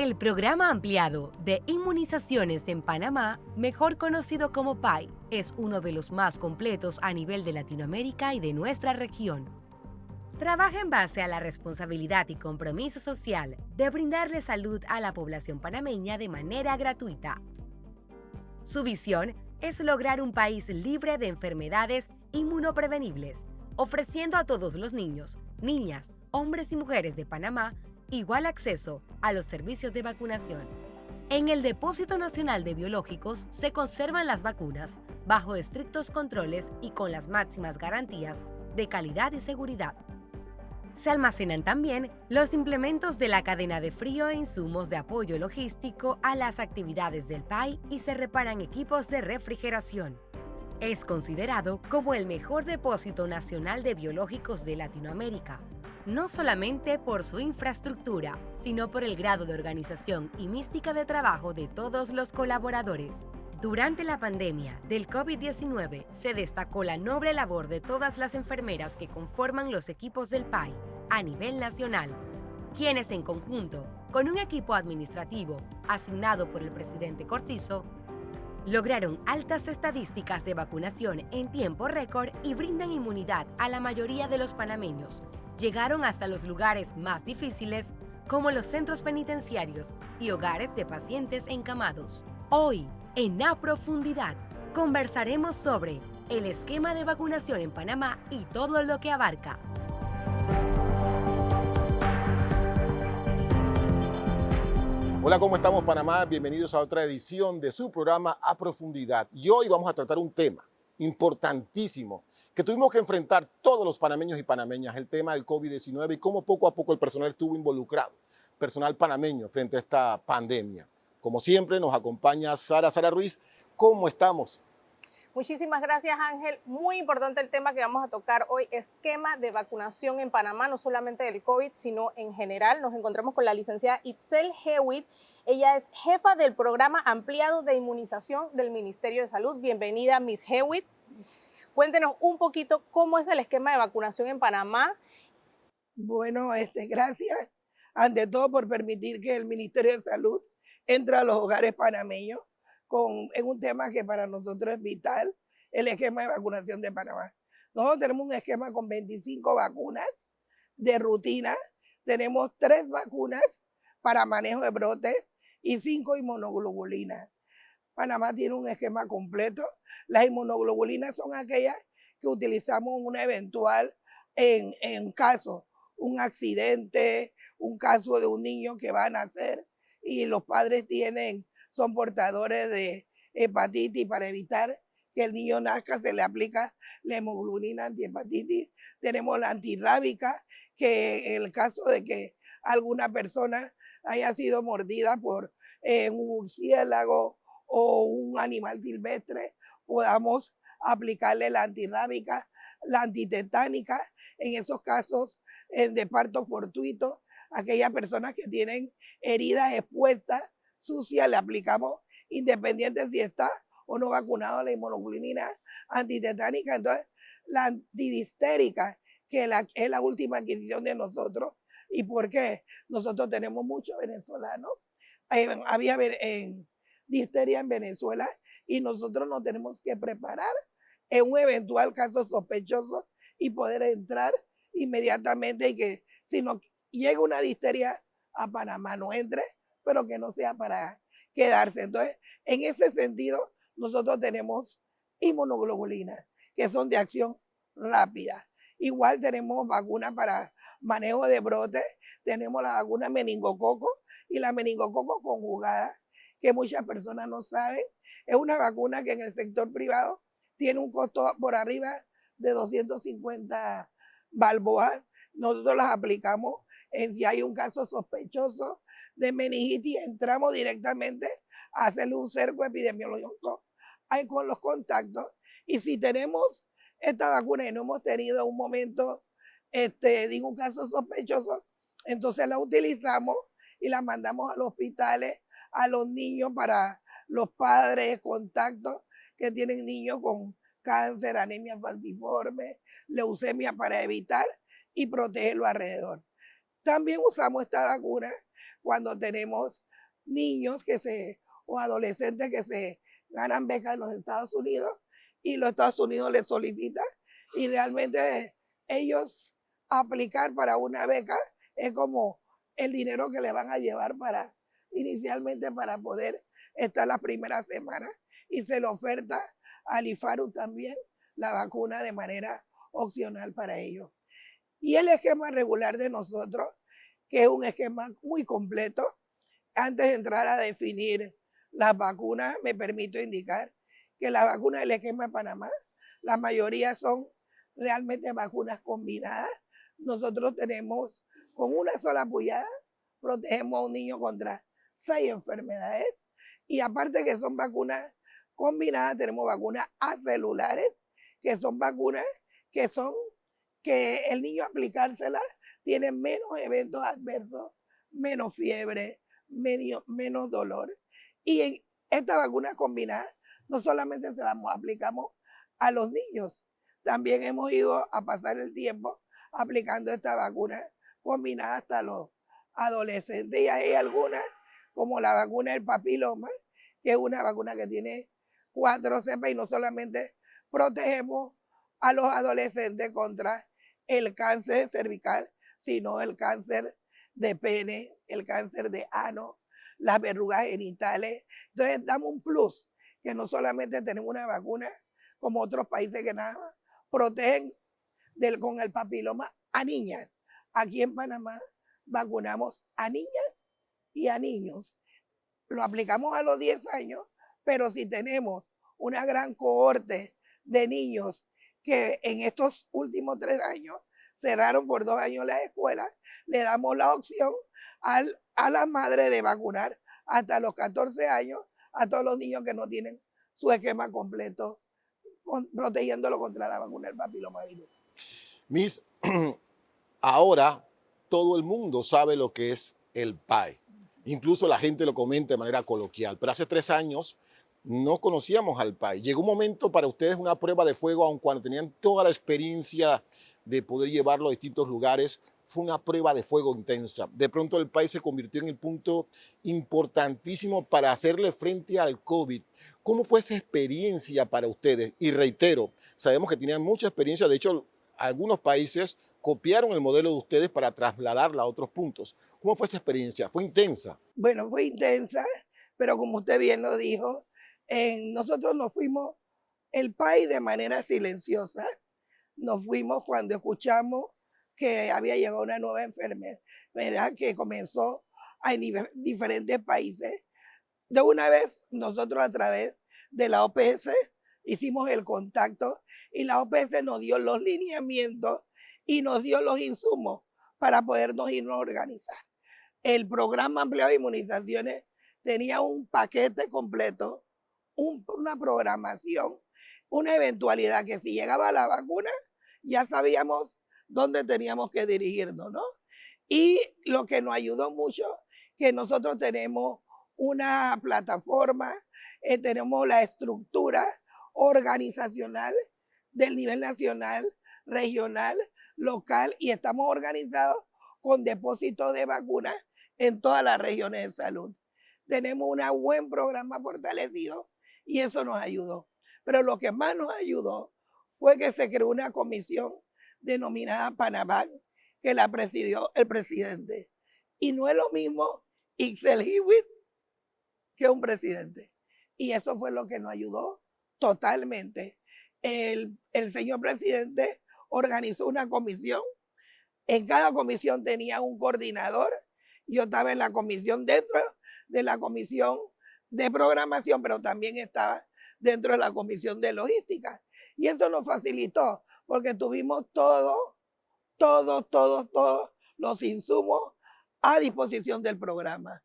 El Programa Ampliado de Inmunizaciones en Panamá, mejor conocido como PAI, es uno de los más completos a nivel de Latinoamérica y de nuestra región. Trabaja en base a la responsabilidad y compromiso social de brindarle salud a la población panameña de manera gratuita. Su visión es lograr un país libre de enfermedades inmunoprevenibles, ofreciendo a todos los niños, niñas, hombres y mujeres de Panamá igual acceso a los servicios de vacunación. En el Depósito Nacional de Biológicos se conservan las vacunas bajo estrictos controles y con las máximas garantías de calidad y seguridad. Se almacenan también los implementos de la cadena de frío e insumos de apoyo logístico a las actividades del PAI y se reparan equipos de refrigeración. Es considerado como el mejor depósito nacional de biológicos de Latinoamérica, no solamente por su infraestructura, sino por el grado de organización y mística de trabajo de todos los colaboradores. Durante la pandemia del COVID-19 se destacó la noble labor de todas las enfermeras que conforman los equipos del PAI a nivel nacional, quienes en conjunto, con un equipo administrativo asignado por el presidente Cortizo, lograron altas estadísticas de vacunación en tiempo récord y brindan inmunidad a la mayoría de los panameños. Llegaron hasta los lugares más difíciles, como los centros penitenciarios y hogares de pacientes encamados. Hoy, en A Profundidad, conversaremos sobre el esquema de vacunación en Panamá y todo lo que abarca. Hola, ¿cómo estamos, Panamá? Bienvenidos a otra edición de su programa A Profundidad. Y hoy vamos a tratar un tema importantísimo que tuvimos que enfrentar todos los panameños y panameñas, el tema del COVID-19 y cómo poco a poco el personal estuvo involucrado, personal panameño, frente a esta pandemia. Como siempre, nos acompaña Sara Ruiz. ¿Cómo estamos? Muchísimas gracias, Ángel. Muy importante el tema que vamos a tocar hoy, esquema de vacunación en Panamá, no solamente del COVID, sino en general. Nos encontramos con la licenciada Itzel Hewitt. Ella es jefa del Programa Ampliado de Inmunización del Ministerio de Salud. Bienvenida, Miss Hewitt. Cuéntenos un poquito cómo es el esquema de vacunación en Panamá. Bueno, gracias ante todo por permitir que el Ministerio de Salud entre a los hogares panameños en un tema que para nosotros es vital, el esquema de vacunación de Panamá. Nosotros tenemos un esquema con 25 vacunas de rutina, tenemos 3 vacunas para manejo de brotes y 5 inmunoglobulinas. Panamá tiene un esquema completo. Las inmunoglobulinas son aquellas que utilizamos en una eventual, en caso, un accidente, un caso de un niño que va a nacer y los padres son portadores de hepatitis. Para evitar que el niño nazca se le aplica la hemoglobina antihepatitis. Tenemos la antirrábica, que en el caso de que alguna persona haya sido mordida por un murciélago o un animal silvestre, podamos aplicarle la antirrábica, la antitetánica, en esos casos de parto fortuito, aquellas personas que tienen heridas expuestas, sucias, le aplicamos independiente si está o no vacunado la inmunoglobulina antitetánica. Entonces, la antidistérica, que es la última adquisición de nosotros. ¿Y por qué? Nosotros tenemos muchos venezolanos. Había disteria en Venezuela y nosotros nos tenemos que preparar en un eventual caso sospechoso y poder entrar inmediatamente y que si no llega una disteria a Panamá no entre, pero que no sea para quedarse. Entonces, en ese sentido, nosotros tenemos inmunoglobulinas que son de acción rápida. Igual tenemos vacunas para manejo de brotes, tenemos la vacuna meningococo y la meningococo conjugada, que muchas personas no saben. Es una vacuna que en el sector privado tiene un costo por arriba de 250 balboas. Nosotros las aplicamos si hay un caso sospechoso de meningitis, entramos directamente a hacerle un cerco epidemiológico con los contactos. Y si tenemos esta vacuna y no hemos tenido un momento, un caso sospechoso, entonces la utilizamos y la mandamos a los hospitales, a los niños, para los padres, contactos que tienen niños con cáncer, anemia falciforme, leucemia, para evitar y protegerlo alrededor. También usamos esta vacuna cuando tenemos niños o adolescentes que se ganan becas en los Estados Unidos y los Estados Unidos les solicitan y realmente ellos aplicar para una beca es como el dinero que le van a llevar inicialmente para poder estar las primeras semanas y se le oferta al IFARU también la vacuna de manera opcional para ellos. Y el esquema regular de nosotros, que es un esquema muy completo, antes de entrar a definir las vacunas, me permito indicar que las vacunas del esquema de Panamá, la mayoría son realmente vacunas combinadas. Nosotros tenemos, con una sola puyada, protegemos a un niño contra 6 enfermedades. Y aparte que son vacunas combinadas, tenemos vacunas acelulares, que son vacunas que el niño aplicárselas tiene menos eventos adversos, menos fiebre, menos dolor. Y en esta vacuna combinada no solamente se las aplicamos a los niños, también hemos ido a pasar el tiempo aplicando esta vacuna combinada hasta los adolescentes. Y hay algunas, como la vacuna del papiloma, que es una vacuna que tiene 4 cepas y no solamente protegemos a los adolescentes contra el cáncer cervical, sino el cáncer de pene, el cáncer de ano, las verrugas genitales. Entonces damos un plus, que no solamente tenemos una vacuna como otros países que nada más protegen con el papiloma a niñas. Aquí en Panamá vacunamos a niñas y a niños. Lo aplicamos a los 10 años, pero si tenemos una gran cohorte de niños que en estos últimos 3 años cerraron por 2 años las escuelas, le damos la opción a la madre de vacunar hasta los 14 años a todos los niños que no tienen su esquema completo, protegiéndolo contra la vacuna del papilomavirus. Miss, ahora todo el mundo sabe lo que es el PAI. Incluso la gente lo comenta de manera coloquial. Pero hace 3 años no conocíamos al PAI. Llegó un momento para ustedes una prueba de fuego, aun cuando tenían toda la experiencia de poder llevarlo a distintos lugares. Fue una prueba de fuego intensa. De pronto el PAI se convirtió en el punto importantísimo para hacerle frente al COVID. ¿Cómo fue esa experiencia para ustedes? Y reitero, sabemos que tenían mucha experiencia. De hecho, algunos países copiaron el modelo de ustedes para trasladarla a otros puntos. ¿Cómo fue esa experiencia? ¿Fue intensa? Bueno, fue intensa, pero como usted bien lo dijo, nosotros nos fuimos el país de manera silenciosa. Nos fuimos cuando escuchamos que había llegado una nueva enfermedad que comenzó en diferentes países. De una vez, nosotros a través de la OPS hicimos el contacto y la OPS nos dio los lineamientos y nos dio los insumos para podernos irnos a organizar. El programa ampliado de inmunizaciones tenía un paquete completo, una programación, una eventualidad que si llegaba la vacuna, ya sabíamos dónde teníamos que dirigirnos, ¿no? Y lo que nos ayudó mucho, que nosotros tenemos una plataforma, tenemos la estructura organizacional del nivel nacional, regional, local, y estamos organizados con depósitos de vacunas en todas las regiones de salud. Tenemos un buen programa fortalecido y eso nos ayudó. Pero lo que más nos ayudó fue que se creó una comisión denominada Panavac, que la presidió el presidente. Y no es lo mismo Ixel Hewitt que un presidente. Y eso fue lo que nos ayudó totalmente. El señor presidente organizó una comisión. En cada comisión tenía un coordinador. Yo estaba en la comisión, dentro de la comisión de programación, pero también estaba dentro de la comisión de logística. Y eso nos facilitó, porque tuvimos todos los insumos a disposición del programa.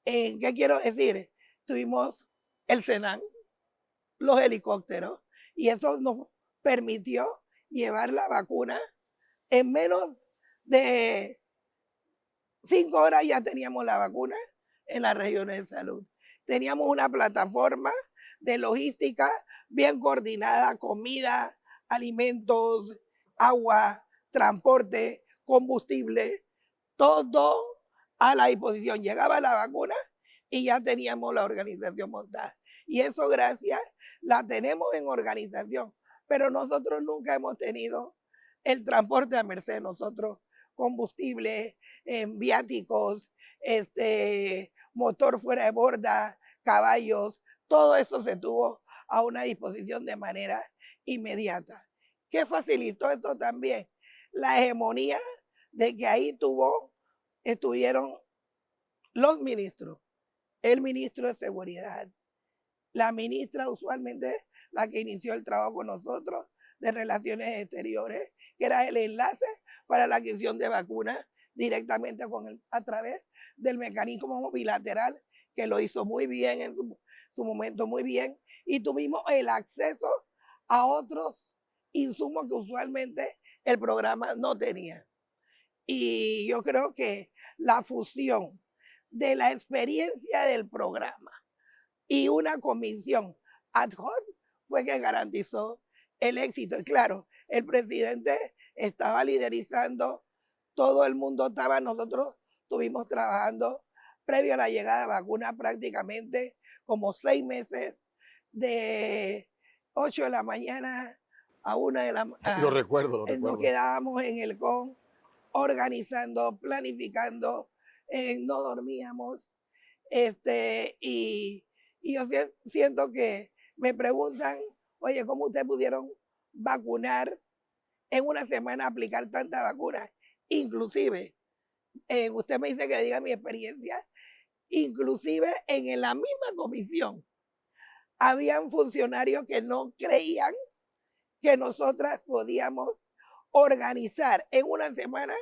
¿Qué quiero decir? Tuvimos el Senan, los helicópteros, y eso nos permitió llevar la vacuna en menos de 5 horas. Ya teníamos la vacuna en las regiones de salud. Teníamos una plataforma de logística bien coordinada, comida, alimentos, agua, transporte, combustible, todo a la disposición. Llegaba la vacuna y ya teníamos la organización montada. Y eso gracias, la tenemos en organización, pero nosotros nunca hemos tenido el transporte a merced, nosotros combustible, viáticos, motor fuera de borda, caballos, todo eso se tuvo a una disposición de manera inmediata. ¿Qué facilitó esto también? La hegemonía de que ahí estuvieron los ministros, el ministro de Seguridad, la ministra usualmente la que inició el trabajo con nosotros de Relaciones Exteriores, que era el enlace para la adquisición de vacunas directamente a través del mecanismo bilateral, que lo hizo muy bien en su momento, muy bien, y tuvimos el acceso a otros insumos que usualmente el programa no tenía. Y yo creo que la fusión de la experiencia del programa y una comisión ad hoc fue que garantizó el éxito. Y claro, el presidente estaba liderizando, todo el mundo estaba, nosotros estuvimos trabajando previo a la llegada de vacuna prácticamente como 6 meses, de 8 de la mañana a 1 de la mañana. Lo recuerdo, lo Nos recuerdo. quedábamos en el CON organizando, planificando, no dormíamos, y yo siento que me preguntan, oye, ¿cómo ustedes pudieron vacunar en una semana, aplicar tantas vacunas? Inclusive, usted me dice que diga mi experiencia, inclusive en la misma comisión, habían funcionarios que no creían que nosotras podíamos organizar en una semana,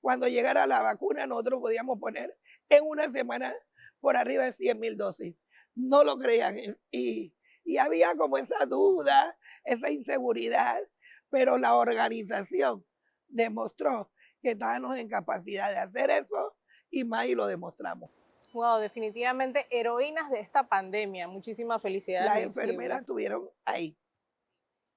cuando llegara la vacuna, nosotros podíamos poner en una semana por arriba de 100,000 dosis. No lo creían y había como esa duda, esa inseguridad, pero la organización demostró que estábamos en capacidad de hacer eso y más y lo demostramos. Wow, definitivamente heroínas de esta pandemia. Muchísimas felicidades. Las enfermeras estuvieron ahí.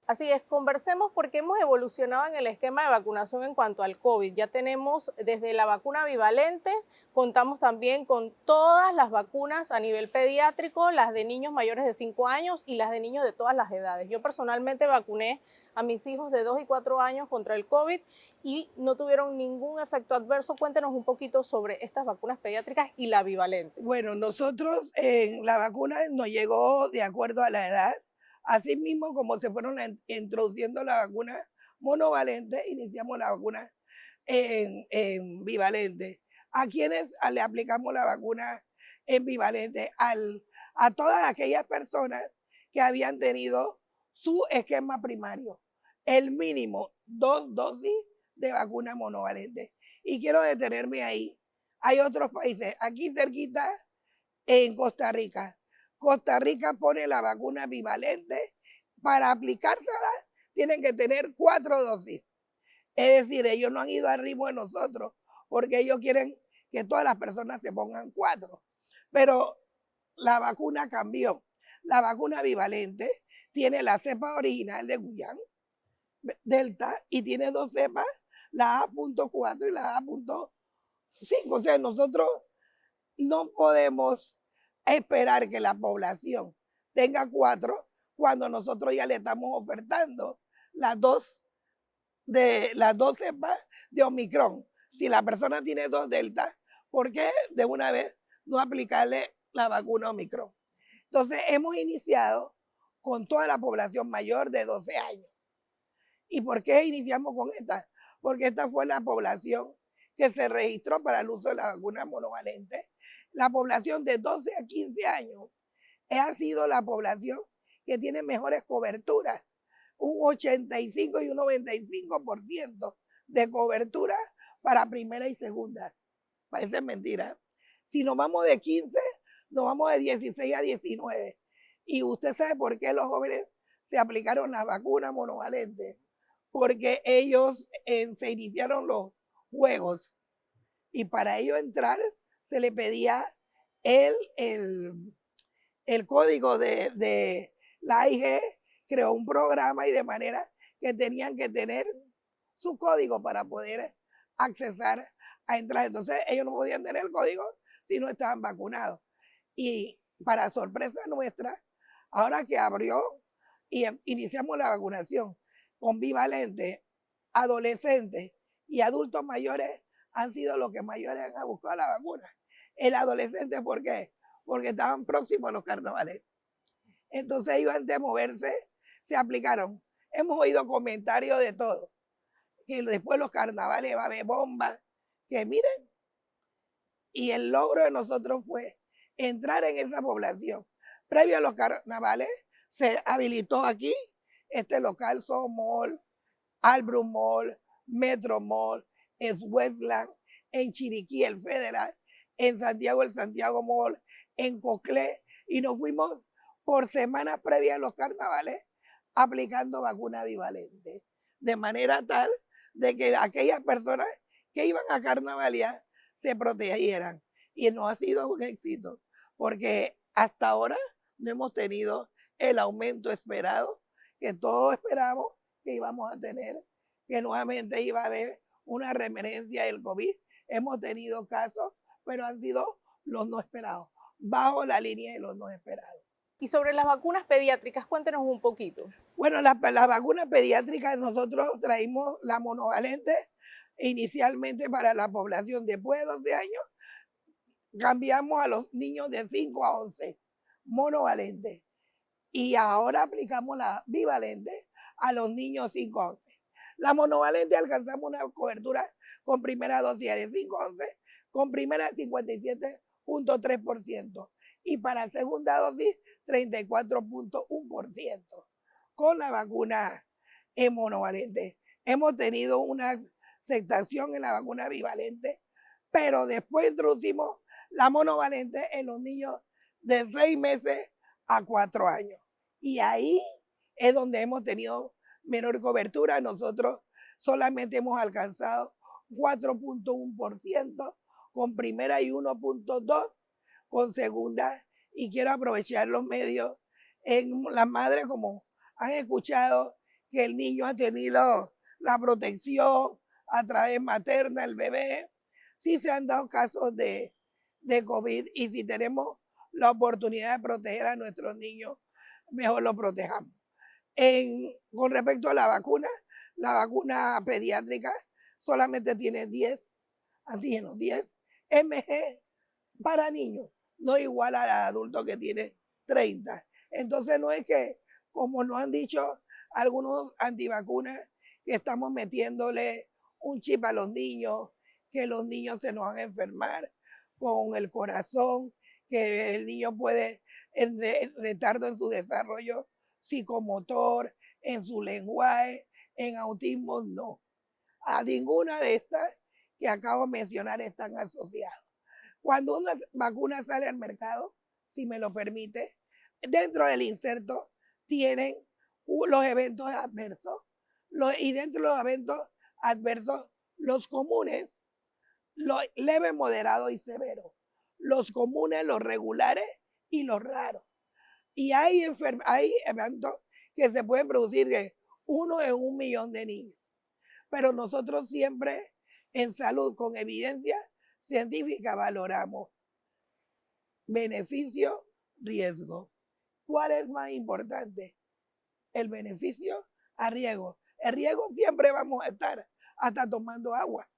Así es, conversemos porque hemos evolucionado en el esquema de vacunación en cuanto al COVID. Ya tenemos desde la vacuna bivalente, contamos también con todas las vacunas a nivel pediátrico, las de niños mayores de 5 años y las de niños de todas las edades. Yo personalmente vacuné a mis hijos de 2 y 4 años contra el COVID y no tuvieron ningún efecto adverso. Cuéntenos un poquito sobre estas vacunas pediátricas y la bivalente. Bueno, nosotros en la vacuna nos llegó de acuerdo a la edad. Así mismo como se fueron introduciendo la vacuna monovalente, iniciamos la vacuna en bivalente. ¿A quienes le aplicamos la vacuna en bivalente? A todas aquellas personas que habían tenido su esquema primario, el mínimo 2 dosis de vacuna monovalente. Y quiero detenerme ahí. Hay otros países, aquí cerquita en Costa Rica. Costa Rica pone la vacuna bivalente, para aplicársela tienen que tener 4 dosis. Es decir, ellos no han ido al ritmo de nosotros, porque ellos quieren que todas las personas se pongan 4. Pero la vacuna cambió. La vacuna bivalente tiene la cepa original de Wuhan, Delta, y tiene 2 cepas, la A.4 y la A.5. O sea, nosotros no podemos esperar que la población tenga 4 cuando nosotros ya le estamos ofertando las dos cepas de Omicron. Si la persona tiene 2 Delta, ¿por qué de una vez no aplicarle la vacuna Omicron? Entonces hemos iniciado con toda la población mayor de 12 años. ¿Y por qué iniciamos con esta? Porque esta fue la población que se registró para el uso de la vacuna monovalente. La población de 12 a 15 años ha sido la población que tiene mejores coberturas, un 85 y un 95% de cobertura para primera y segunda. Parece mentira. Si nos vamos de 15, nos vamos de 16 a 19. Y usted sabe por qué los jóvenes se aplicaron las vacunas monovalentes. Porque ellos se iniciaron los juegos y para ellos entrar se le pedía el código de la AIG, creó un programa y de manera que tenían que tener su código para poder accesar a entrar. Entonces ellos no podían tener el código si no estaban vacunados. Y para sorpresa nuestra, ahora que abrió y iniciamos la vacunación con bivalente, adolescentes y adultos mayores han sido los que mayores han buscado la vacuna. El adolescente, ¿por qué? Porque estaban próximos a los carnavales. Entonces ellos antes de moverse se aplicaron. Hemos oído comentarios de todo, que después los carnavales va a haber bombas, que miren, y el logro de nosotros fue entrar en esa población. Previo a los carnavales se habilitó aquí este local Somol, Albrook Mall, Metro Mall, en Westland, en Chiriquí el Federal, en Santiago el Santiago Mall, en Coclé, y nos fuimos por semanas previas a los carnavales aplicando vacuna bivalente, de manera tal de que aquellas personas que iban a carnavalear se protegieran. Y no ha sido un éxito, porque hasta ahora no hemos tenido el aumento esperado, que todos esperamos que íbamos a tener, que nuevamente iba a haber una reemergencia del COVID. Hemos tenido casos, pero han sido los no esperados, bajo la línea de los no esperados. Y sobre las vacunas pediátricas, cuéntenos un poquito. Bueno, las vacunas pediátricas, nosotros traímos la monovalente inicialmente para la población después de 12 años, cambiamos a los niños de 5 a 11, monovalente, y ahora aplicamos la bivalente a los niños 5 a 11. La monovalente alcanzamos una cobertura con primera dosis de 5 a 11, con primera 57.3%, y para segunda dosis 34.1%. Con la vacuna monovalente hemos tenido una aceptación en la vacuna bivalente, pero después introducimos la monovalente en los niños de 6 meses a 4 años. Y ahí es donde hemos tenido menor cobertura. Nosotros solamente hemos alcanzado 4.1% con primera y 1.2% con segunda. Y quiero aprovechar los medios en las madres, como han escuchado que el niño ha tenido la protección a través materna, el bebé. Sí se han dado casos de COVID, y si tenemos la oportunidad de proteger a nuestros niños, mejor lo protejamos. Con respecto a la vacuna pediátrica solamente tiene 10 antígenos, 10 mg para niños, no igual al adulto que tiene 30. Entonces no es que, como nos han dicho algunos antivacunas, que estamos metiéndole un chip a los niños, que los niños se nos van a enfermar con el corazón, que el niño puede retardo en su desarrollo psicomotor, en su lenguaje, en autismo, no. A ninguna de estas que acabo de mencionar están asociados. Cuando una vacuna sale al mercado, si me lo permite, dentro del inserto tienen los eventos adversos, y dentro de los eventos adversos, los comunes, los leves, moderados y severos, los comunes, los regulares y los raros. Y hay eventos que se pueden producir de 1 en 1 millón de niños. Pero nosotros siempre en salud, con evidencia científica, valoramos beneficio, riesgo. ¿Cuál es más importante? El beneficio a riesgo. El riesgo siempre vamos a estar hasta tomando agua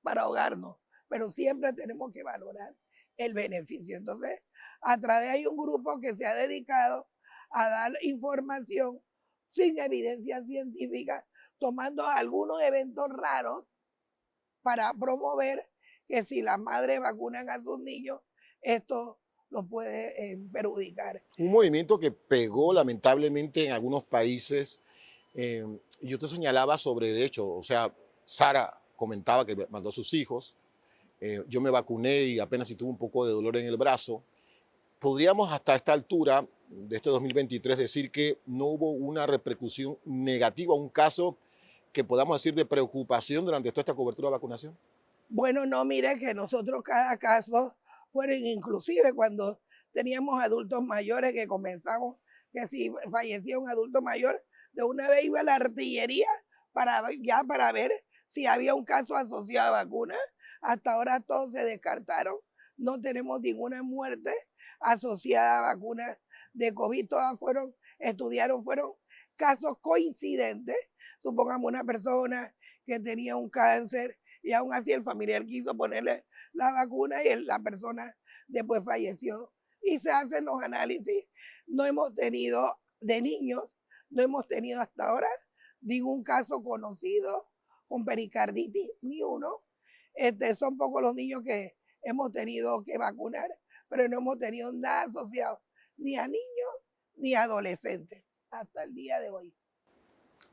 para ahogarnos, pero siempre tenemos que valorar el beneficio. Entonces, a través hay un grupo que se ha dedicado a dar información sin evidencia científica, tomando algunos eventos raros para promover que si las madres vacunan a sus niños, esto los puede perjudicar. Un movimiento que pegó lamentablemente en algunos países. Yo te señalaba sobre, de hecho, o sea, Sara comentaba que mandó a sus hijos. Yo me vacuné y apenas si tuve un poco de dolor en el brazo. ¿Podríamos hasta esta altura de este 2023 decir que no hubo una repercusión negativa, un caso que podamos decir de preocupación durante toda esta cobertura de vacunación? Bueno, no, mire que nosotros cada caso fueron, inclusive cuando teníamos adultos mayores que comenzamos, que si fallecía un adulto mayor, de una vez iba a la artillería para ver si había un caso asociado a vacuna. Hasta ahora todos se descartaron, no tenemos ninguna muerte, asociadas a vacunas de COVID, todas fueron casos coincidentes. Supongamos una persona que tenía un cáncer y aún así el familiar quiso ponerle la vacuna y la persona después falleció. Y se hacen los análisis. No hemos tenido de niños, no hemos tenido hasta ahora ningún caso conocido con pericarditis, ni uno. Son pocos los niños que hemos tenido que vacunar, pero no hemos tenido nada asociado ni a niños ni a adolescentes hasta el día de hoy.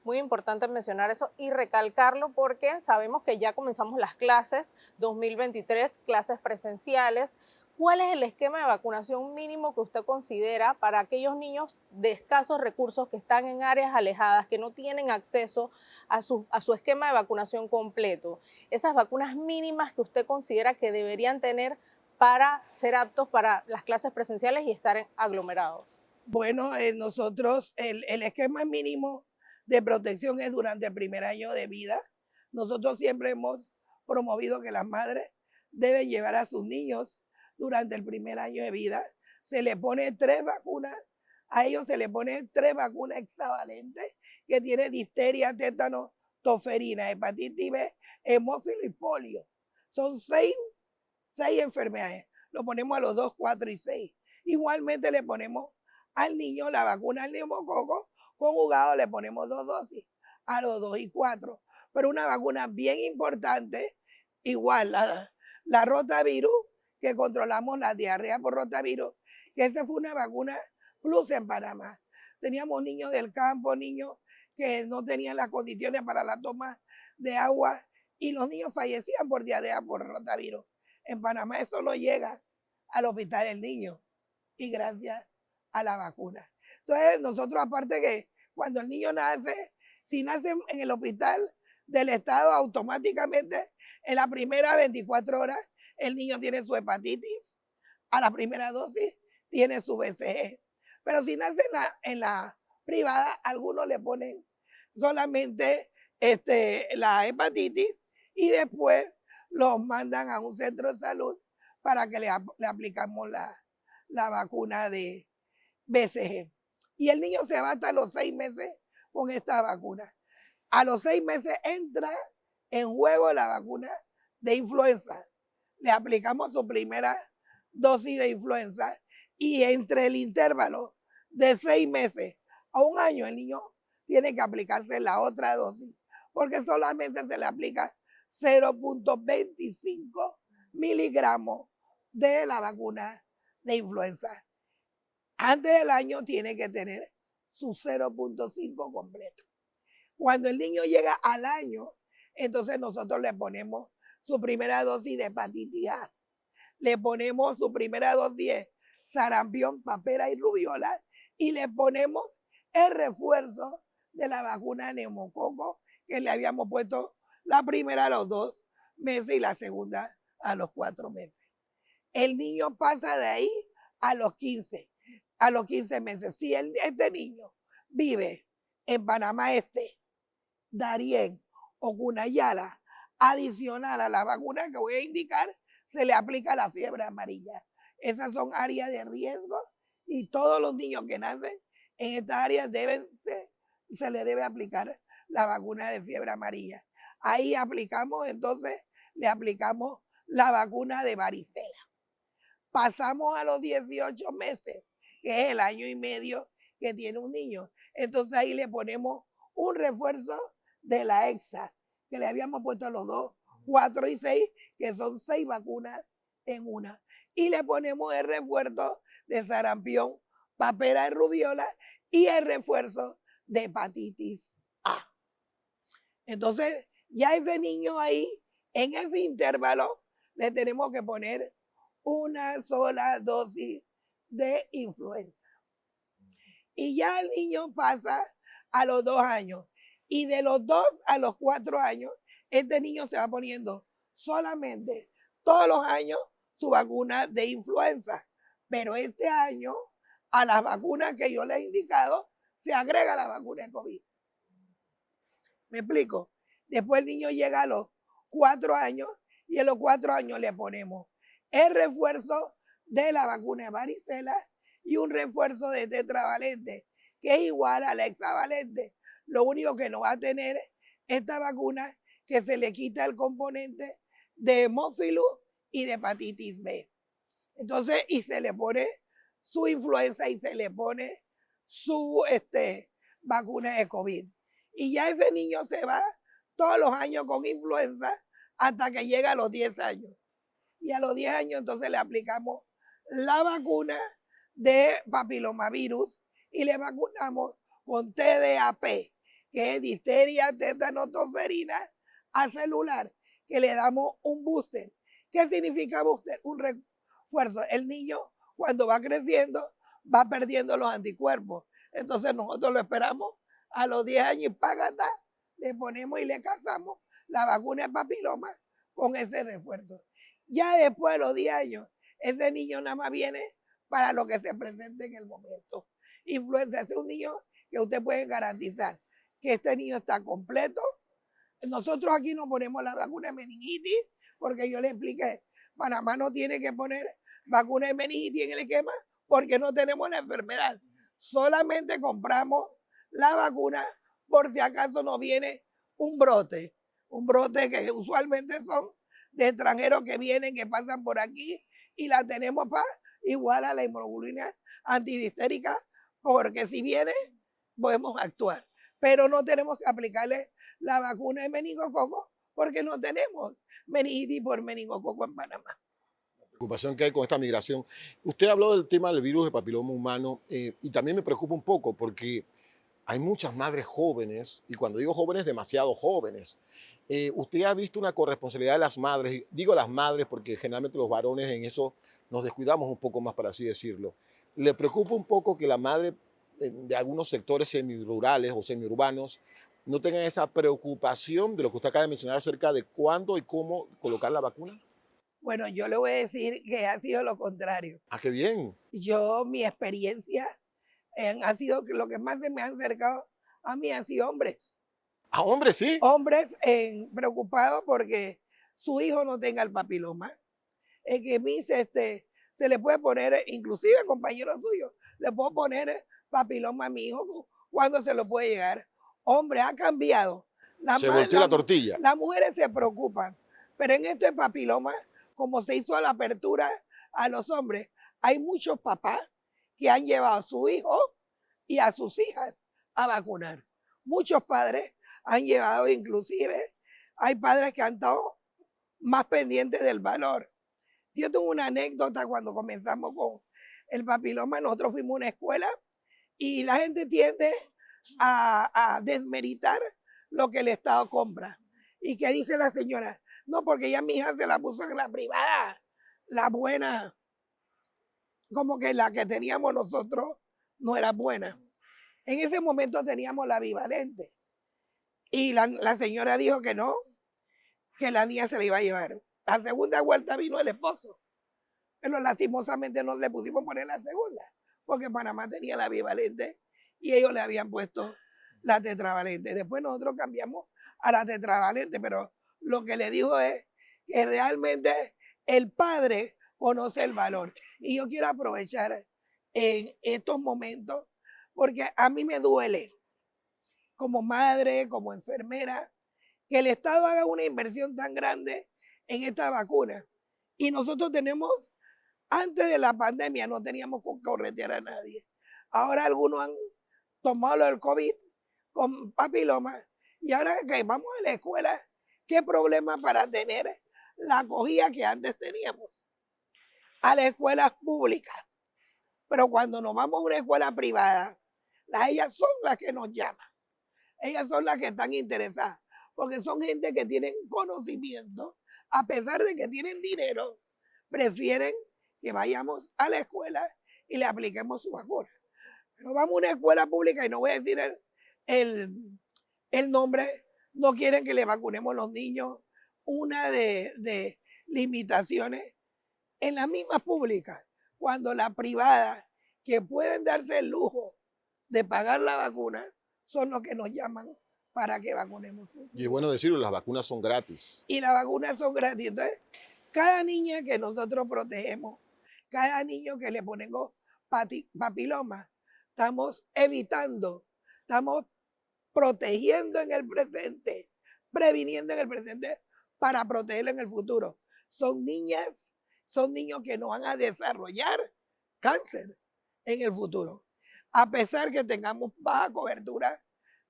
Muy importante mencionar eso y recalcarlo porque sabemos que ya comenzamos las clases 2023, clases presenciales. ¿Cuál es el esquema de vacunación mínimo que usted considera para aquellos niños de escasos recursos que están en áreas alejadas, que no tienen acceso a su esquema de vacunación completo? Esas vacunas mínimas que usted considera que deberían tener para ser aptos para las clases presenciales y estar aglomerados. Bueno, nosotros el esquema mínimo de protección es durante el primer año de vida. Nosotros siempre hemos promovido que las madres deben llevar a sus niños durante el primer año de vida. Se le pone 3 vacunas, a ellos se le pone 3 vacunas hexavalentes que tiene difteria, tétano, toferina, hepatitis B, hemófilo y polio. Son 6 enfermedades. Lo ponemos a los 2, 4 y 6. Igualmente le ponemos al niño la vacuna al neumococo conjugado, le ponemos 2 dosis a los 2 y 4. Pero una vacuna bien importante, igual la rotavirus, que controlamos la diarrea por rotavirus, que esa fue una vacuna plus en Panamá. Teníamos niños del campo, niños que no tenían las condiciones para la toma de agua y los niños fallecían por diarrea por rotavirus. En Panamá eso no llega al hospital del niño y gracias a la vacuna. Entonces nosotros, aparte que cuando el niño nace, si nace en el hospital del estado, automáticamente en la primera 24 horas el niño tiene su hepatitis, a la primera dosis tiene su BCG. Pero si nace en la privada, algunos le ponen solamente la hepatitis y después los mandan a un centro de salud para que le aplicamos la vacuna de BCG. Y el niño se va hasta los 6 meses con esta vacuna. A los 6 meses entra en juego la vacuna de influenza. Le aplicamos su primera dosis de influenza y entre el intervalo de 6 meses a 1 año el niño tiene que aplicarse la otra dosis porque solamente se le aplica 0.25 miligramos de la vacuna de influenza. Antes del año tiene que tener su 0.5 completo. Cuando el niño llega al año, entonces nosotros le ponemos su primera dosis de hepatitis A. Le ponemos su primera dosis de sarampión, papera y rubiola y le ponemos el refuerzo de la vacuna de neumococo que le habíamos puesto la primera a los 2 meses y la segunda a los 4 meses. El niño pasa de ahí a los 15 meses. Si este niño vive en Panamá Darién o Cunayala, adicional a la vacuna que voy a indicar, se le aplica la fiebre amarilla. Esas son áreas de riesgo y todos los niños que nacen en estas áreas se le debe aplicar la vacuna de fiebre amarilla. Ahí le aplicamos la vacuna de varicela. Pasamos a los 18 meses, que es el año y medio que tiene un niño. Entonces ahí le ponemos un refuerzo de la EXA, que le habíamos puesto a los 2, 4 y 6, que son 6 vacunas en una. Y le ponemos el refuerzo de sarampión, papera y rubiola y el refuerzo de hepatitis A. Entonces, ya ese niño ahí, en ese intervalo, le tenemos que poner una sola dosis de influenza. Y ya el niño pasa a los 2 años. Y de los 2 a los 4 años, este niño se va poniendo solamente todos los años su vacuna de influenza. Pero este año, a las vacunas que yo le he indicado, se agrega la vacuna de COVID. ¿Me explico? Después el niño llega a los 4 años y a los 4 años le ponemos el refuerzo de la vacuna de varicela y un refuerzo de tetravalente, que es igual a la hexavalente. Lo único que no va a tener esta vacuna que se le quita el componente de hemófilus y de hepatitis B. Entonces, y se le pone su influenza y se le pone su vacuna de COVID. Y ya ese niño se va todos los años con influenza hasta que llega a los 10 años. Y a los 10 años entonces le aplicamos la vacuna de papilomavirus y le vacunamos con TDAP, que es difteria, tétano, tosferina acelular, que le damos un booster. ¿Qué significa booster? Un refuerzo. El niño cuando va creciendo va perdiendo los anticuerpos. Entonces nosotros lo esperamos a los 10 años y págata, le ponemos y le casamos la vacuna de papiloma con ese refuerzo. Ya después de los 10 años, ese niño nada más viene para lo que se presente en el momento. Influenza es un niño que usted puede garantizar que este niño está completo. Nosotros aquí no ponemos la vacuna de meningitis porque yo le expliqué, Panamá no tiene que poner vacuna de meningitis en el esquema porque no tenemos la enfermedad. Solamente compramos la vacuna por si acaso nos viene un brote que usualmente son de extranjeros que vienen, que pasan por aquí y la tenemos para igual a la inmunoglobulina antidistérica, porque si viene podemos actuar, pero no tenemos que aplicarle la vacuna de meningococo porque no tenemos meningitis por meningococo en Panamá. Preocupación que hay con esta migración. Usted habló del tema del virus de papiloma humano y también me preocupa un poco porque hay muchas madres jóvenes, y cuando digo jóvenes, demasiado jóvenes. ¿Usted ha visto una corresponsabilidad de las madres? Y digo las madres porque generalmente los varones en eso nos descuidamos un poco más, para así decirlo. ¿Le preocupa un poco que la madre de algunos sectores semirurales o semiurbanos no tengan esa preocupación de lo que usted acaba de mencionar acerca de cuándo y cómo colocar la vacuna? Bueno, yo le voy a decir que ha sido lo contrario. Ah, qué bien. Mi experiencia ha sido que lo que más se me han acercado a mí han sido hombres. Ah, hombre, sí. Hombres preocupados porque su hijo no tenga el papiloma. Que me dice, se le puede poner, inclusive compañeros suyos, le puedo poner papiloma a mi hijo, ¿cuándo se lo puede llegar? Hombre, ha cambiado. Se volteó la tortilla. Las mujeres se preocupan, pero en esto de papiloma, como se hizo la apertura a los hombres, hay muchos papás que han llevado a su hijo y a sus hijas a vacunar. Muchos padres han llevado, inclusive, hay padres que han estado más pendientes del valor. Yo tengo una anécdota cuando comenzamos con el papiloma. Nosotros fuimos a una escuela y la gente tiende a desmeritar lo que el Estado compra. ¿Y qué dice la señora? No, porque ya mi hija se la puso en la privada, la buena, como que la que teníamos nosotros no era buena. En ese momento teníamos la bivalente y la señora dijo que no, que la niña se la iba a llevar. La segunda vuelta vino el esposo, pero lastimosamente no le pusimos poner la segunda, porque Panamá tenía la bivalente y ellos le habían puesto la tetravalente. Después nosotros cambiamos a la tetravalente, pero lo que le dijo es que realmente el padre conoce el valor. Y yo quiero aprovechar en estos momentos, porque a mí me duele, como madre, como enfermera, que el Estado haga una inversión tan grande en esta vacuna. Y nosotros tenemos, antes de la pandemia, no teníamos que corretear a nadie. Ahora algunos han tomado lo del COVID con papiloma y ahora que vamos a la escuela, ¿qué problema para tener la acogida que antes teníamos? A las escuelas públicas. Pero cuando nos vamos a una escuela privada, ellas son las que nos llaman. Ellas son las que están interesadas, porque son gente que tienen conocimiento, a pesar de que tienen dinero, prefieren que vayamos a la escuela y le apliquemos su vacuna. Pero vamos a una escuela pública y no voy a decir el nombre, no quieren que le vacunemos a los niños. Una de limitaciones en las mismas públicas, cuando la privada, que pueden darse el lujo de pagar la vacuna, son los que nos llaman para que vacunemos. Y es bueno decirlo, las vacunas son gratis. Y las vacunas son gratis. Entonces, cada niña que nosotros protegemos cada niño que le ponemos papiloma, estamos evitando, estamos protegiendo en el presente, previniendo en el presente para protegerlo en el futuro. Son niños que no van a desarrollar cáncer en el futuro, a pesar que tengamos baja cobertura,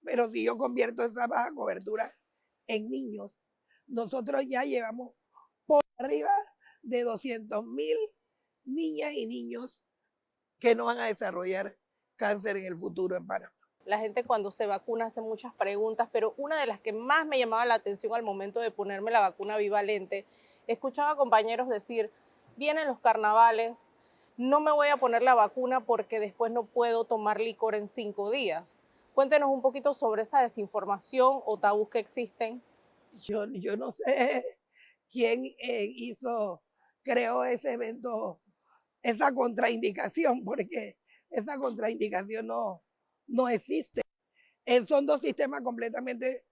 pero si yo convierto esa baja cobertura en niños, nosotros ya llevamos por arriba de 200,000 niñas y niños que no van a desarrollar cáncer en el futuro en Panamá. La gente cuando se vacuna hace muchas preguntas, pero una de las que más me llamaba la atención al momento de ponerme la vacuna bivalente, escuchaba a compañeros decir, vienen los carnavales, no me voy a poner la vacuna porque después no puedo tomar licor en 5 días. Cuéntenos un poquito sobre esa desinformación o tabús que existen. Yo no sé quién creó ese evento, esa contraindicación, porque esa contraindicación no existe. Son dos sistemas completamente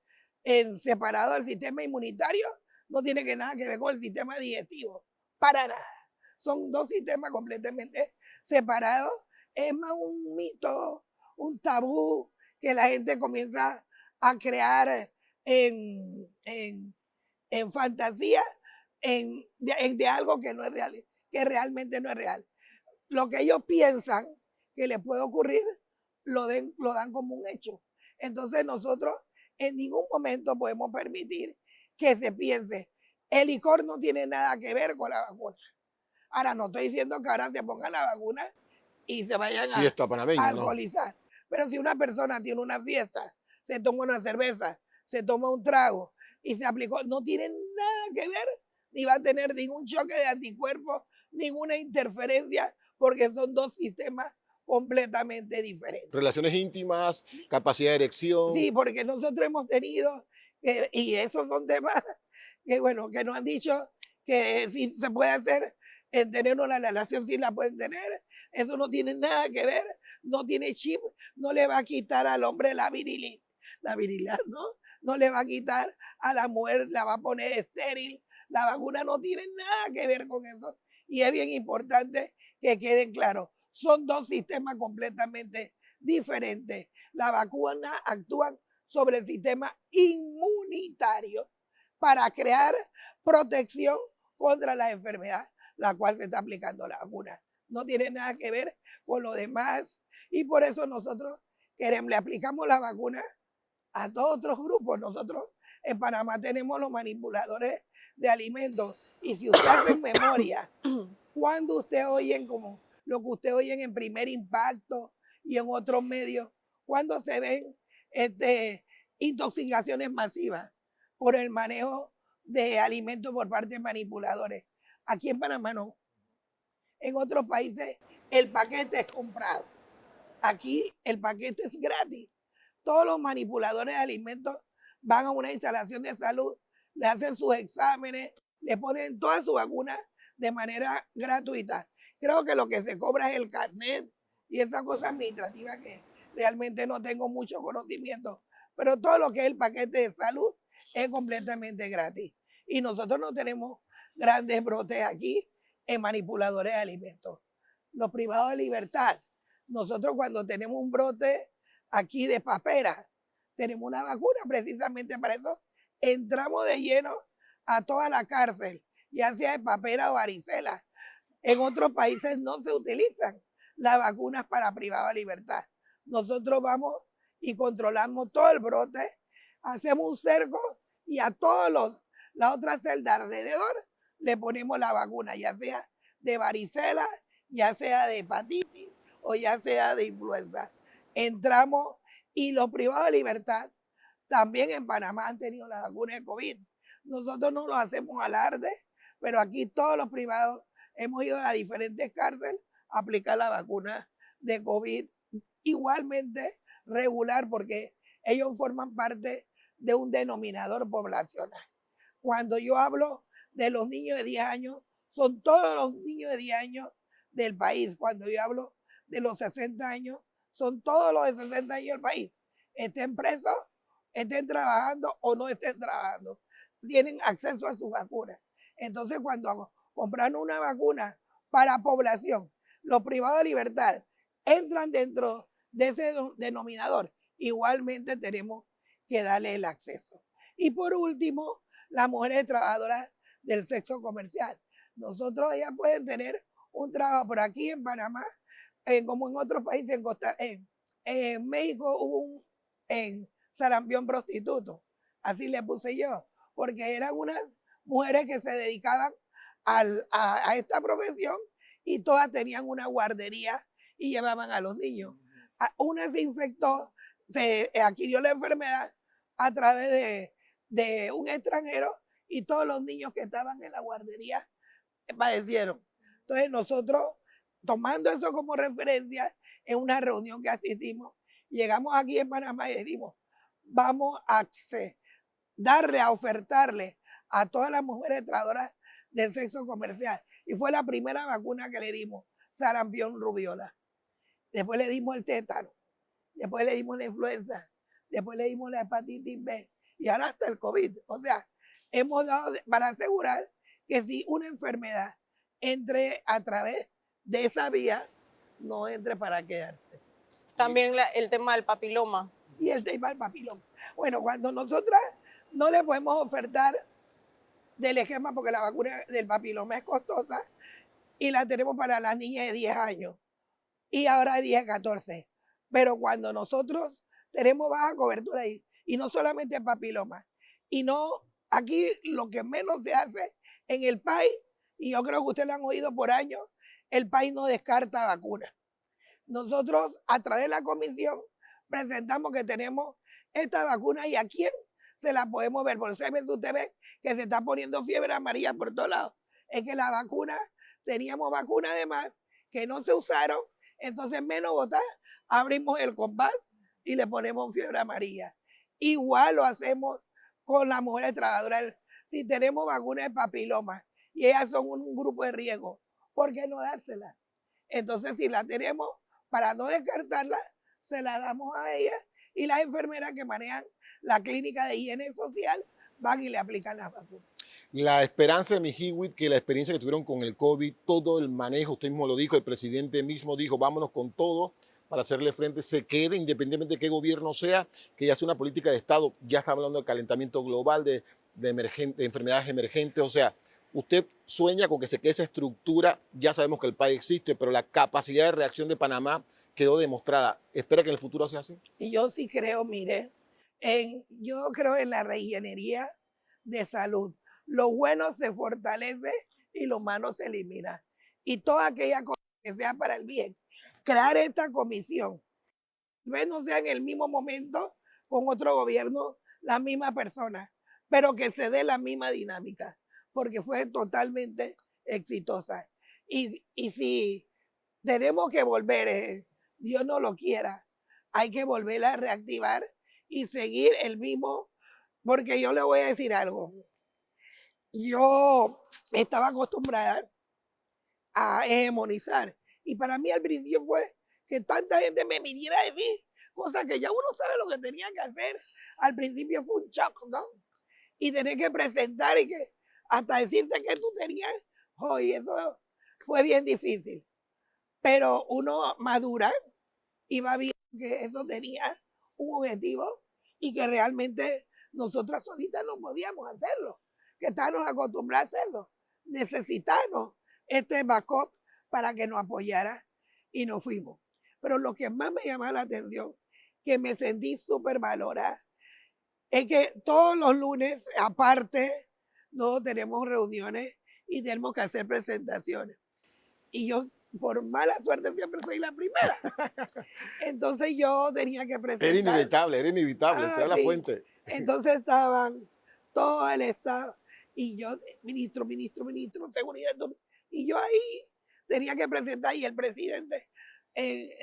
separados. El sistema inmunitario no tiene nada que ver con el sistema digestivo, para nada. Son dos sistemas completamente separados. Es más un mito, un tabú que la gente comienza a crear en fantasía, de algo que no es real, que realmente no es real. Lo que ellos piensan que les puede ocurrir, lo dan como un hecho. Entonces nosotros en ningún momento podemos permitir que se piense, el licor no tiene nada que ver con la vacuna. Ahora, no estoy diciendo que ahora se pongan la vacuna y se vayan Fiesta panameña, a alcoholizar. ¿No? Pero si una persona tiene una fiesta, se toma una cerveza, se toma un trago y se aplicó, no tiene nada que ver, ni va a tener ningún choque de anticuerpos, ninguna interferencia, porque son dos sistemas completamente diferentes. Relaciones íntimas, capacidad de erección. Sí, porque nosotros hemos tenido, y esos son temas que, bueno, que nos han dicho que si se puede hacer, tener una relación, si la pueden tener, eso no tiene nada que ver, no tiene chip, no le va a quitar al hombre la virilidad, ¿no? No le va a quitar a la mujer, la va a poner estéril, la vacuna no tiene nada que ver con eso. Y es bien importante que queden claros, son dos sistemas completamente diferentes. La vacuna actúa sobre el sistema inmunitario para crear protección contra la enfermedad, la cual se está aplicando la vacuna. No tiene nada que ver con lo demás y por eso nosotros le aplicamos la vacuna a todos otros grupos. Nosotros en Panamá tenemos los manipuladores de alimentos y si usted hace memoria, cuando usted oyen como lo que usted oyen en Primer Impacto y en otros medios, cuando se ven intoxicaciones masivas por el manejo de alimentos por parte de manipuladores. Aquí en Panamá no. En otros países el paquete es comprado. Aquí el paquete es gratis. Todos los manipuladores de alimentos van a una instalación de salud, le hacen sus exámenes, le ponen todas sus vacunas de manera gratuita. Creo que lo que se cobra es el carnet y esa cosa administrativa que realmente no tengo mucho conocimiento, pero todo lo que es el paquete de salud es completamente gratis. Y nosotros no tenemos grandes brotes aquí en manipuladores de alimentos. Los privados de libertad, nosotros cuando tenemos un brote aquí de papera, tenemos una vacuna precisamente para eso. Entramos de lleno a toda la cárcel, ya sea de papera o varicela. En otros países no se utilizan las vacunas para privados de libertad. Nosotros vamos y controlamos todo el brote, hacemos un cerco y a todos la otra celda alrededor le ponemos la vacuna, ya sea de varicela, ya sea de hepatitis o ya sea de influenza. Entramos y los privados de libertad también en Panamá han tenido la vacuna de COVID. Nosotros no lo hacemos alarde, pero aquí todos los privados hemos ido a las diferentes cárceles a aplicar la vacuna de COVID igualmente regular porque ellos forman parte de un denominador poblacional. Cuando yo hablo de los niños de 10 años, son todos los niños de 10 años del país. Cuando yo hablo de los 60 años, son todos los de 60 años del país. Estén presos, estén trabajando o no estén trabajando. Tienen acceso a sus vacunas. Entonces, cuando compran una vacuna para población, los privados de libertad entran dentro de ese denominador, igualmente tenemos que darle el acceso. Y por último, las mujeres trabajadoras del sexo comercial. Nosotros, ellas pueden tener un trabajo por aquí en Panamá, como en otros países, en México hubo un sarampión prostituto, así le puse yo, porque eran unas mujeres que se dedicaban a esta profesión y todas tenían una guardería y llevaban a los niños. Una se infectó, se adquirió la enfermedad a través de un extranjero y todos los niños que estaban en la guardería padecieron. Entonces nosotros, tomando eso como referencia, en una reunión que asistimos, llegamos aquí en Panamá y decimos, vamos a ofertarle a todas las mujeres trabajadoras del sexo comercial. Y fue la primera vacuna que le dimos, sarampión, rubiola. Después le dimos el tétano, después le dimos la influenza, después le dimos la hepatitis B y ahora hasta el COVID. O sea, hemos dado para asegurar que si una enfermedad entre a través de esa vía, no entre para quedarse. También el tema del papiloma. Y el tema del papiloma. Bueno, cuando nosotras no le podemos ofertar del esquema, porque la vacuna del papiloma es costosa, y la tenemos para las niñas de 10 años, y ahora de 10 a 14. Pero cuando nosotros tenemos baja cobertura ahí, y no solamente el papiloma, y no, aquí lo que menos se hace en el país, y yo creo que ustedes lo han oído por años, el país no descarta vacunas. Nosotros, a través de la comisión, presentamos que tenemos esta vacuna y a quién se la podemos ver. Por eso a veces usted ve que se está poniendo fiebre amarilla por todos lados. Es que la vacuna, teníamos vacunas además que no se usaron, entonces menos votar, abrimos el compás y le ponemos fiebre amarilla. Igual lo hacemos con las mujeres trabajadoras. Si tenemos vacunas de papiloma y ellas son un grupo de riesgo, ¿por qué no dársela? Entonces, si la tenemos, para no descartarla, se la damos a ellas y las enfermeras que manejan la clínica de higiene social van y le aplican las vacunas. La esperanza de mi Hewitt, que la experiencia que tuvieron con el COVID, todo el manejo, usted mismo lo dijo, el presidente mismo dijo, vámonos con todo para hacerle frente, se quede independientemente de qué gobierno sea, que ya sea una política de Estado, ya está hablando de calentamiento global, de enfermedades emergentes, o sea, usted sueña con que se quede esa estructura, ya sabemos que el país existe, pero la capacidad de reacción de Panamá quedó demostrada. ¿Espera que en el futuro sea así? Y yo sí creo, mire, yo creo en la reingeniería de salud. Lo bueno se fortalece y lo malo se elimina. Y toda aquella cosa que sea para el bien. Crear esta comisión. Tal vez no sea en el mismo momento con otro gobierno la misma persona, pero que se dé la misma dinámica, porque fue totalmente exitosa. Y si tenemos que volver, Dios no lo quiera, hay que volverla a reactivar y seguir el mismo, porque yo le voy a decir algo. Yo estaba acostumbrada a hegemonizar y para mí al principio fue que tanta gente me viniera a decir cosas que ya uno sabe lo que tenía que hacer. Al principio fue un shock, ¿no? Y tener que presentar y que hasta decirte que tú tenías, hoy eso fue bien difícil. Pero uno madura y va viendo que eso tenía un objetivo y que realmente nosotras solitas no podíamos hacerlo, que estábamos acostumbrados a hacerlo. Necesitamos este backup para que nos apoyara y nos fuimos. Pero lo que más me llama la atención, que me sentí súper valorada, es que todos los lunes, aparte, nosotros tenemos reuniones y tenemos que hacer presentaciones. Y yo, por mala suerte, siempre soy la primera. Entonces yo tenía que presentar. Era inevitable, esta es la fuente. Entonces estaban todo el Estado y yo, ministro, seguridad. Y yo ahí tenía que presentar y el presidente,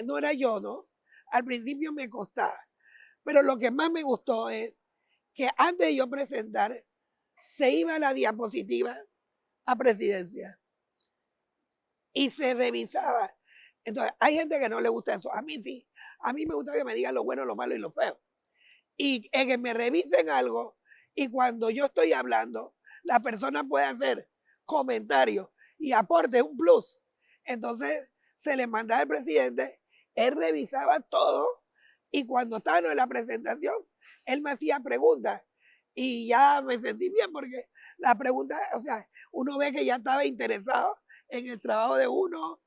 no era yo, ¿no? Al principio me costaba. Pero lo que más me gustó es que antes de yo presentar, se iba la diapositiva a presidencia y se revisaba. Entonces, hay gente que no le gusta eso. A mí sí. A mí me gusta que me digan lo bueno, lo malo y lo feo. Y que me revisen algo y cuando yo estoy hablando, la persona puede hacer comentarios y aporte un plus. Entonces se le mandaba al presidente, él revisaba todo y cuando estábamos en la presentación, él me hacía preguntas y ya me sentí bien porque la pregunta, o sea, uno ve que ya estaba interesado en el trabajo de uno,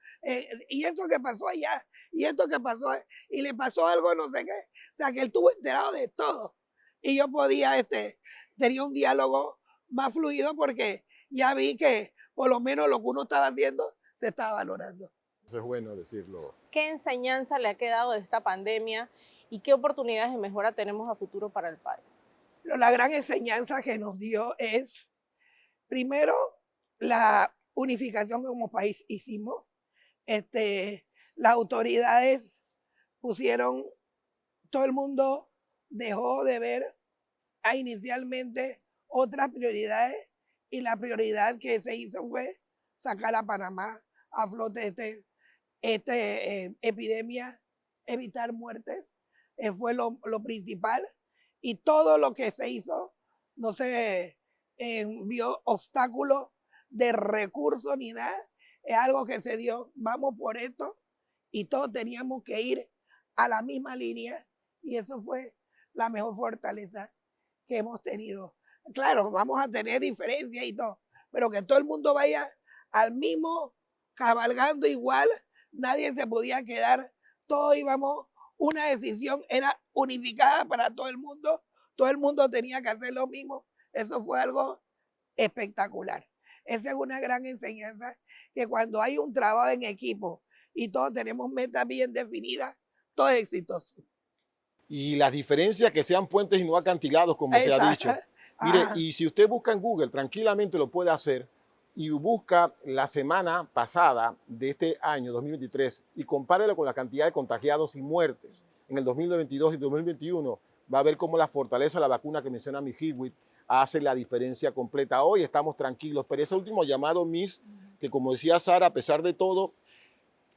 y eso que pasó allá, y esto que pasó, y le pasó algo, no sé qué, o sea, que él estuvo enterado de todo. Y yo podía, tenía un diálogo más fluido porque ya vi que por lo menos lo que uno estaba haciendo se estaba valorando. Eso es bueno decirlo. ¿Qué enseñanza le ha quedado de esta pandemia y qué oportunidades de mejora tenemos a futuro para el país? Pero la gran enseñanza que nos dio es, primero, la unificación que como país hicimos. Las autoridades pusieron, todo el mundo dejó de ver inicialmente otras prioridades y la prioridad que se hizo fue sacar a Panamá a flote epidemia, evitar muertes, fue lo principal y todo lo que se hizo no se vio obstáculos de recursos ni nada, es algo que se dio, vamos por esto y todos teníamos que ir a la misma línea y eso fue la mejor fortaleza que hemos tenido. Claro, vamos a tener diferencias y todo, pero que todo el mundo vaya al mismo, cabalgando igual, nadie se podía quedar, todos íbamos, una decisión era unificada para todo el mundo tenía que hacer lo mismo, eso fue algo espectacular. Esa es una gran enseñanza, que cuando hay un trabajo en equipo y todos tenemos metas bien definidas, todo es exitoso. Y las diferencias que sean puentes y no acantilados, como se ha dicho. Mire, y si usted busca en Google, tranquilamente lo puede hacer, y busca la semana pasada de este año 2023 y compárelo con la cantidad de contagiados y muertes en el 2022 y 2021, va a ver cómo la fortaleza de la vacuna que menciona mi Hewitt hace la diferencia completa. Hoy estamos tranquilos, pero ese último llamado, Miss, que como decía Sara, a pesar de todo,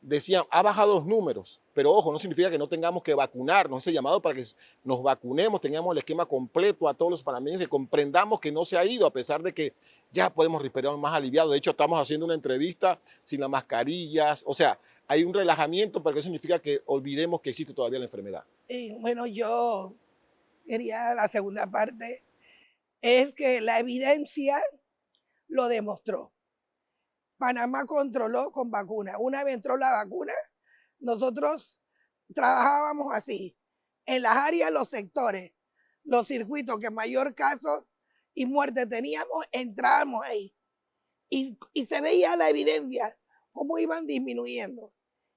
decían, ha bajado los números, pero ojo, no significa que no tengamos que vacunarnos. Ese llamado para que nos vacunemos, tengamos el esquema completo a todos los panameños, que comprendamos que no se ha ido, a pesar de que ya podemos respirar más aliviados. De hecho, estamos haciendo una entrevista sin las mascarillas. O sea, hay un relajamiento, pero eso significa que olvidemos que existe todavía la enfermedad. Y bueno, yo quería la segunda parte, es que la evidencia lo demostró. Panamá controló con vacuna. Una vez entró la vacuna, nosotros trabajábamos así. En las áreas, los sectores, los circuitos que mayor casos y muertes teníamos, entrábamos ahí. Y se veía la evidencia, cómo iban disminuyendo.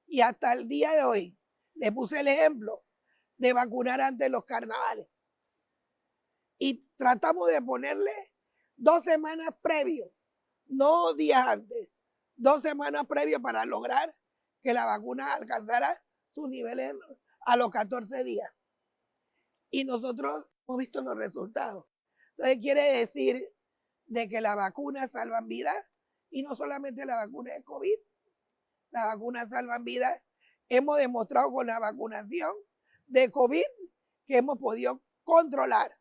Y hasta el día de hoy, le puse el ejemplo de vacunar antes de los carnavales. Y tratamos de ponerle 2 semanas previos, no días antes, 2 semanas previos para lograr que la vacuna alcanzara sus niveles a los 14 días. Y nosotros hemos visto los resultados. Entonces quiere decir de que las vacunas salvan vidas, y no solamente la vacuna de COVID, las vacunas salvan vidas. Hemos demostrado con la vacunación de COVID que hemos podido controlar,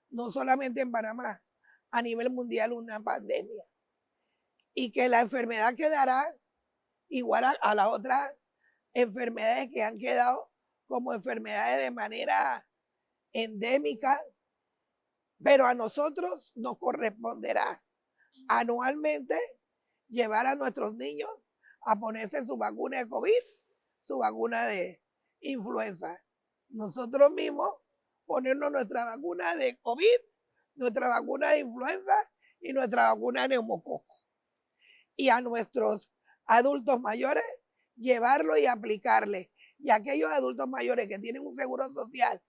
no solamente en Panamá, a nivel mundial, una pandemia. Y que la enfermedad quedará igual a las otras enfermedades que han quedado como enfermedades de manera endémica, pero a nosotros nos corresponderá anualmente llevar a nuestros niños a ponerse su vacuna de COVID, su vacuna de influenza. Nosotros mismos ponernos nuestra vacuna de COVID, nuestra vacuna de influenza y nuestra vacuna de neumococo. Y a nuestros adultos mayores llevarlo y aplicarle. Y a aquellos adultos mayores que tienen un seguro social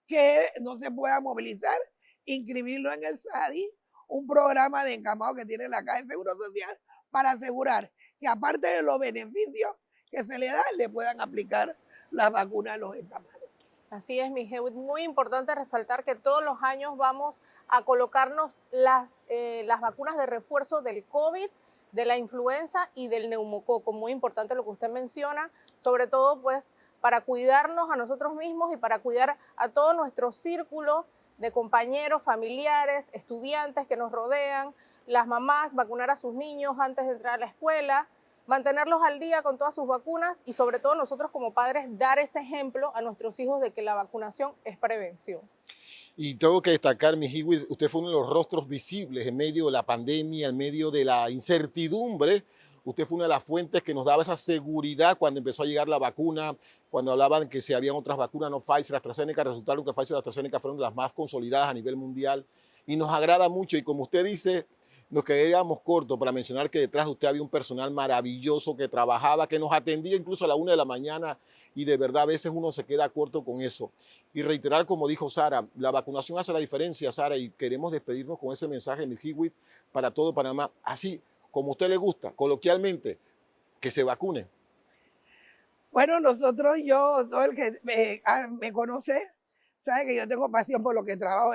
que no se pueda movilizar, inscribirlo en el SADI, un programa de encamado que tiene la Caja de Seguro Social para asegurar que aparte de los beneficios que se le dan, le puedan aplicar las vacunas a los encamados. Así es, mi Hewitt. Muy importante resaltar que todos los años vamos a colocarnos las vacunas de refuerzo del COVID, de la influenza y del neumococo. Muy importante lo que usted menciona, sobre todo pues para cuidarnos a nosotros mismos y para cuidar a todo nuestro círculo de compañeros, familiares, estudiantes que nos rodean, las mamás, vacunar a sus niños antes de entrar a la escuela, mantenerlos al día con todas sus vacunas y sobre todo nosotros como padres dar ese ejemplo a nuestros hijos de que la vacunación es prevención. Y tengo que destacar, mi Hiwi, usted fue uno de los rostros visibles en medio de la pandemia, en medio de la incertidumbre. Usted fue una de las fuentes que nos daba esa seguridad cuando empezó a llegar la vacuna, cuando hablaban que si habían otras vacunas, no Pfizer, AstraZeneca, resultaron que Pfizer y AstraZeneca fueron las más consolidadas a nivel mundial. Y nos agrada mucho, y como usted dice, nos quedaríamos cortos para mencionar que detrás de usted había un personal maravilloso que trabajaba, que nos atendía incluso a la 1 de la mañana, y de verdad a veces uno se queda corto con eso. Y reiterar, como dijo Sara, la vacunación hace la diferencia, Sara, y queremos despedirnos con ese mensaje, mi Hiwi, para todo Panamá. Así como a usted le gusta, coloquialmente, que se vacune. Bueno, nosotros, todo el que me conoce, sabe que yo tengo pasión por lo que trabajo.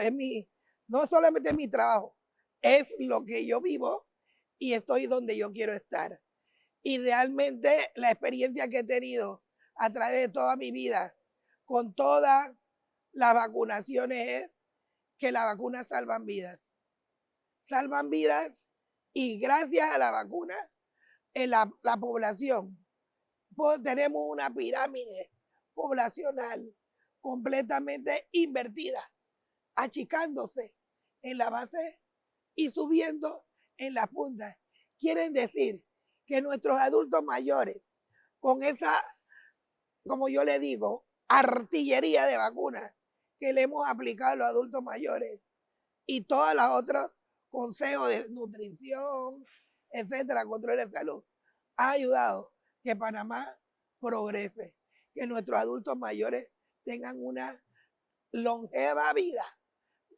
No solamente es mi trabajo, es lo que yo vivo y estoy donde yo quiero estar. Y realmente la experiencia que he tenido a través de toda mi vida con todas las vacunaciones es que las vacunas salvan vidas. Salvan vidas y gracias a la vacuna, en la población, tenemos una pirámide poblacional completamente invertida, achicándose en la base y subiendo en la punta. Quieren decir que nuestros adultos mayores, con esa, como yo le digo, artillería de vacunas que le hemos aplicado a los adultos mayores y todos los otros consejos de nutrición, etcétera, control de salud, ha ayudado que Panamá progrese, que nuestros adultos mayores tengan una longeva vida.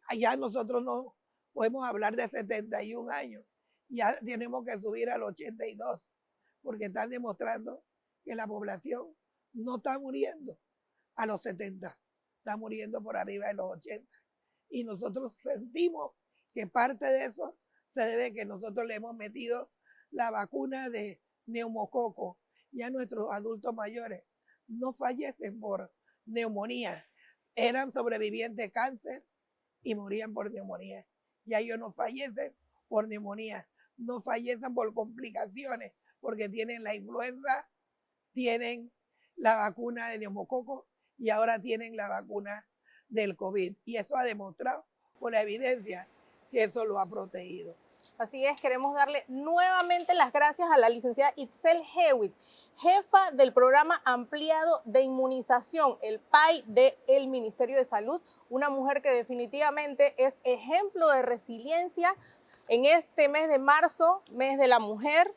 Allá nosotros no podemos hablar de 71 años, ya tenemos que subir a los 82, porque están demostrando que la población no está muriendo a los 70, está muriendo por arriba de los 80. Y nosotros sentimos que parte de eso se debe a que nosotros le hemos metido la vacuna de neumococo. Ya nuestros adultos mayores no fallecen por neumonía, eran sobrevivientes de cáncer y morían por neumonía. Ya ellos no fallecen por neumonía, no fallecen por complicaciones, porque tienen la influenza, tienen la vacuna de neumococo y ahora tienen la vacuna del COVID. Y eso ha demostrado por la evidencia que eso lo ha protegido. Así es, queremos darle nuevamente las gracias a la licenciada Itzel Hewitt, jefa del programa ampliado de inmunización, el PAI del Ministerio de Salud, una mujer que definitivamente es ejemplo de resiliencia. En este mes de marzo, mes de la mujer,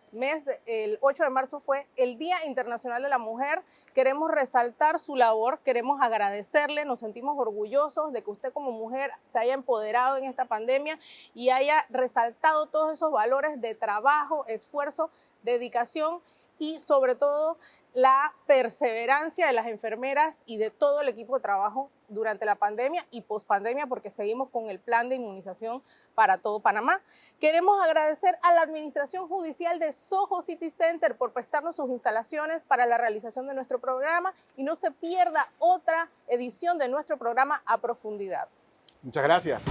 el 8 de marzo fue el Día Internacional de la Mujer. Queremos resaltar su labor, queremos agradecerle, nos sentimos orgullosos de que usted como mujer se haya empoderado en esta pandemia y haya resaltado todos esos valores de trabajo, esfuerzo, dedicación y sobre todo la perseverancia de las enfermeras y de todo el equipo de trabajo durante la pandemia y pospandemia, porque seguimos con el plan de inmunización para todo Panamá. Queremos agradecer a la Administración Judicial de Soho City Center por prestarnos sus instalaciones para la realización de nuestro programa y no se pierda otra edición de nuestro programa A Profundidad. Muchas gracias.